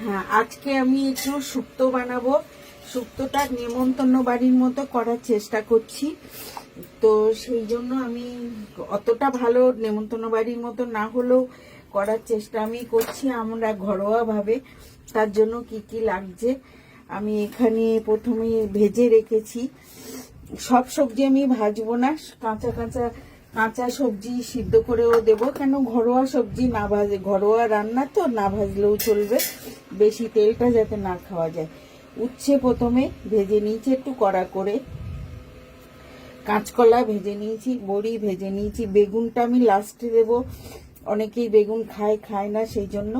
হ্যাঁ, আজকে আমি একটু শুক্তো বানাবো। শুক্তোটা নেমন্তন্ন বাড়ির মতো করার চেষ্টা করছি। তো সেই জন্য আমি অতটা ভালো নেমন্তন্ন বাড়ির মতো না হলেও করার চেষ্টা আমি করছি আমরা ঘরোয়াভাবে। তার জন্য কি কি লাগছে আমি এখানে প্রথমে ভেজে রেখেছি। সব সবজি আমি ভাজবো না, কাঁচা কাঁচা কাঁচা সবজি সিদ্ধ করেও দেবো, কেন ঘরোয়া সবজি না ভাজে, ঘরোয়া রান্না তো না ভাজলেও চলবে, বেশি তেলটা যাতে না খাওয়া যায়। উচ্ছে প্রথমে ভেজে নিয়েছি একটু কড়া করে, কাঁচকলা ভেজে নিয়েছি, বড়ি ভেজে নিয়েছি, বেগুনটা আমি লাস্টে দেবো, অনেকেই বেগুন খায় না, সেই জন্য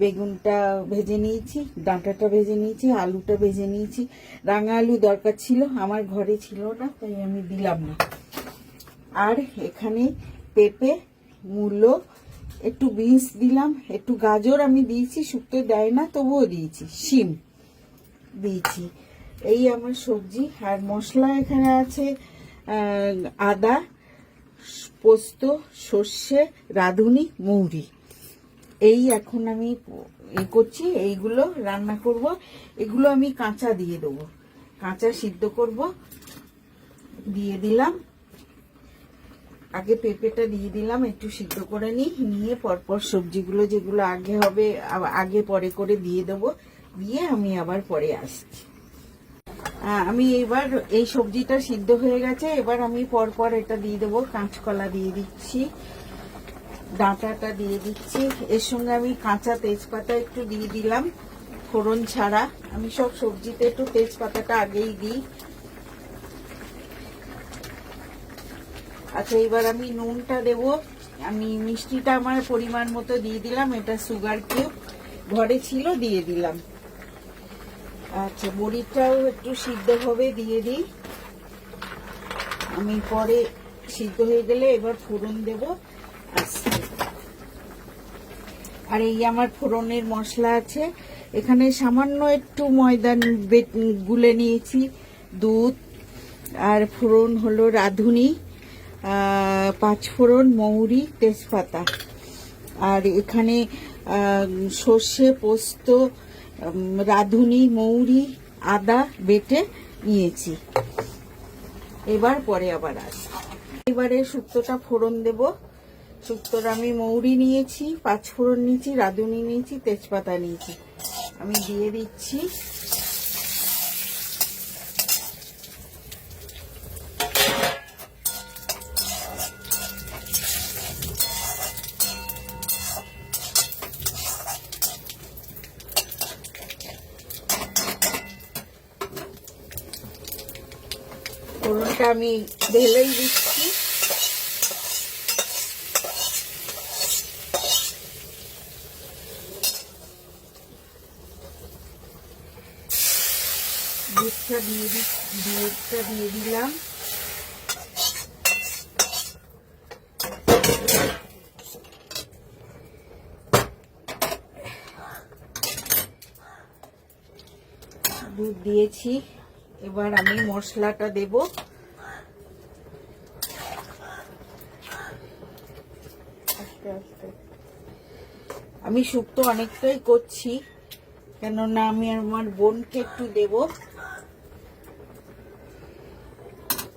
বেগুনটা ভেজে নিয়েছি, ডাঁটাটা ভেজে নিয়েছি, আলুটা ভেজে নিয়েছি। রাঙা আলু দরকার ছিল, আমার ঘরে ছিল না, তাই আমি দিলাম না। আর এখানে পেঁপে, মূলো, একটু বিনস দিলাম, একটু গাজর আমি দিয়েছি, শুক্তো দেয় না তবুও দিয়েছি, শিম দিয়েছি। এই আমার সবজি। আর মশলা এখানে আছে আদা, পোস্ত, সর্ষে, রাঁধুনি, মৌরি। এই এখন আমি করছি, এইগুলো রান্না করব। এগুলো আমি কাঁচা দিয়ে দেবো, কাঁচা সিদ্ধ করব। দিয়ে দিলাম, আগে পেঁপেটা দিয়ে দিলাম, একটু সিদ্ধ করে নিয়ে পরপর সবজিগুলো যেগুলো আগে হবে আগে পরে করে দিয়ে দেবো, দিয়ে আমি আবার পরে আসছি। আমি এবার এই সবজিটা সিদ্ধ হয়ে গেছে, এবার আমি পরপর এটা দিয়ে দেবো। কাঁচকলা দিয়ে দিচ্ছি, ডাঁটাটা দিয়ে দিচ্ছি, এর সঙ্গে আমি কাঁচা তেজপাতা একটু দিয়ে দিলাম, ফোড়ন ছাড়া। আমি সব সবজিতে একটু তেজপাতাটা আগেই দিই। আচ্ছা, এবার আমি নুনটা দেব। আমি মিষ্টিটা আমার পরিমাণ মতো দিয়ে দিলাম, এটা সুগার কিউব ঘরে ছিল, দিয়ে দিলাম। আচ্ছা, বড়িটাও একটু সিদ্ধ হবে, দিয়ে দিই। আমি পরে সিদ্ধ হয়ে গেলে এবার ফোড়ন দেব। আর এই আমার ফোড়নের মশলা আছে, এখানে সামান্য একটু ময়দা গুলে নিয়েছি, দুধ, আর ফোড়ন হলো রাঁধুনি, পাঁচফোড়ন, মৌরি, তেজপাতা। আর এখানে সর্ষে, পোস্ত, রাঁধুনি, মৌরি, আদা বেটে নিয়েছি। এবার পরে আবার আসি। এবারে শুক্তোটা ফোড়ন দেব। শুক্তোর আমি মৌরি নিয়েছি, পাঁচফোড়ন নিয়েছি, রাঁধুনি নিয়েছি, তেজপাতা নিয়েছি, আমি দিয়ে দিচ্ছি। ফোড়নটা আমি ঢেলেই দিচ্ছি। দুধটা দিয়ে দিলাম। দুধ দিয়েছি, এবার আমি মশলাটা দেব। আমি শুক্তো অনেকটাই করছি, কেননা আমি আমার বোনকে একটু দেব।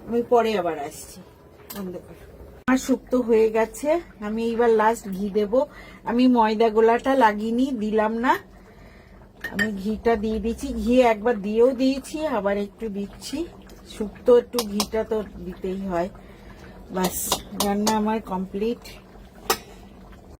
আমি পরে আবার আসছি। আমার শুক্তো হয়ে গেছে, আমি এবার লাস্ট ঘি দেব। আমি ময়দা গোলাটা লাগিনি, দিলাম না, আমি ঘিটা দিয়ে দিচ্ছি। ঘি একবার দিয়েও দিয়েছি, আবার একটু দিচ্ছি। শুক্তো একটু ঘিটা তো দিতেই হয়। বাস, রান্না আমার কমপ্লিট।